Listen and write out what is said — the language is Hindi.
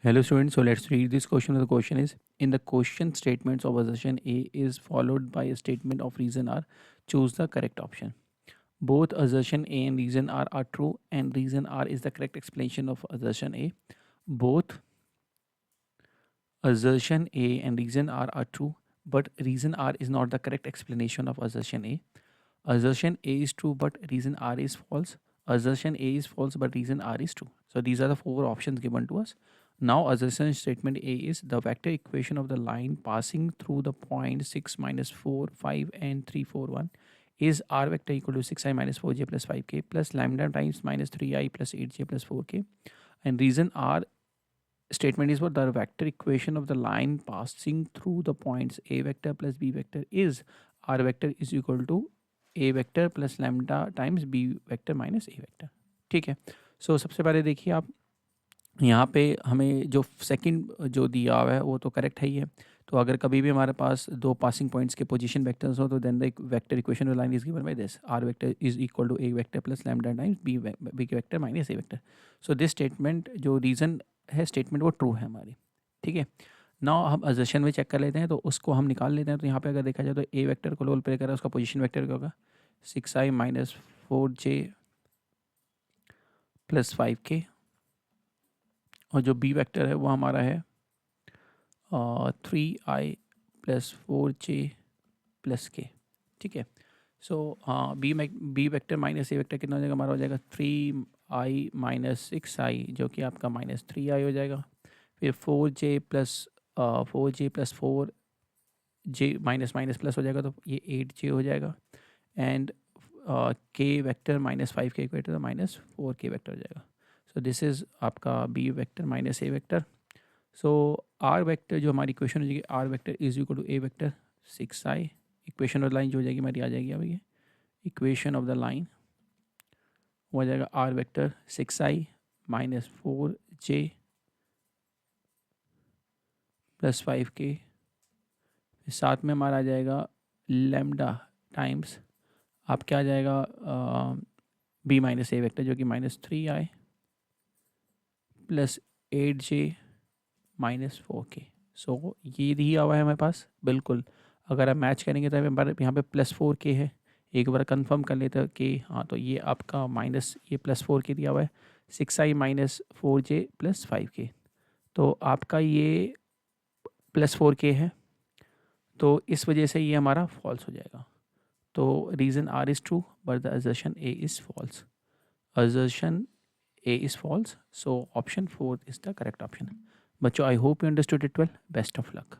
Hello students, so let's read this question. The question is, in the question statements of assertion A is followed by a statement of reason R, choose the correct option. Both assertion A and reason R are true and reason R is the correct explanation of assertion A. Both assertion A and reason R are true, but reason R is not the correct explanation of assertion A. Assertion A is true, but reason R is false. Assertion A is false, but reason R is true. So these are the four options given to us. Now assertion statement A is the vector equation of the line passing through the point 6 minus 4, 5 and 3, 4, 1 is R vector equal to 6i minus 4j plus 5k plus lambda times minus 3i plus 8j plus 4k. And reason R statement is what the vector equation of the line passing through the points A vector plus B vector is R vector is equal to A vector plus lambda times b vector minus a vector. ठीक है. सो सबसे पहले देखिए आप यहाँ पे हमें जो सेकंड जो दिया हुआ है वो तो करेक्ट है ही है. तो अगर कभी भी हमारे पास दो पासिंग पॉइंट्स के पोजीशन वेक्टर्स हो तो then the vector equation line is given by this r vector is equal to a vector plus lambda times b vector minus a vector. So this statement जो रीज़न है स्टेटमेंट वो ट्रू है हमारी. ठीक है. नाउ हम अजर्शन में चेक कर लेते हैं तो उसको हम निकाल लेते हैं. तो यहाँ पे अगर देखा जाए तो ए वेक्टर को रोल प्ले करें उसका पोजीशन वेक्टर क्या होगा 6i minus 4j plus 5k और जो बी वेक्टर है वो हमारा है 3i plus 4j plus k. ठीक है. सो B vector minus a vector कितना हो जाएगा हमारा हो जाएगा 3i माइनस 6i जो कि आपका माइनस 3i हो जाएगा. फिर 4j plus 4j minus minus plus हो जाएगा तो ये 8j हो जाएगा. And k vector minus 5k vector तो माइनस 4k वेक्टर हो जाएगा. सो दिस इज़ आपका b vector minus a vector. So r vector जो हमारी इक्वेशन हो जाएगी r vector is equal to a vector 6i. Equation of line जो हो जाएगी हमारी आ जाएगी अब ये इक्वेशन ऑफ द लाइन हो जाएगा r vector 6i minus 4j plus 5k. साथ में हमारा आ जाएगा लैम्डा टाइम्स आप क्या आ जाएगा बी माइनस ए वेक्टर जो कि minus 3i plus 8j minus 4k. सो ये दिया हुआ है हमारे पास बिल्कुल. अगर आप मैच करेंगे तो हमारे यहाँ पे प्लस 4k है. एक बार कंफर्म कर लेते हैं कि हाँ तो ये आपका माइनस ये प्लस 4k दिया हुआ है 6i minus 4j plus 5k. तो आपका ये प्लस 4k है तो इस वजह से ये हमारा फॉल्स हो जाएगा. तो reason R is true but the assertion A is false. Assertion A is false. So option 4 is the correct option. बच्चों I hope you understood it well. Best of luck.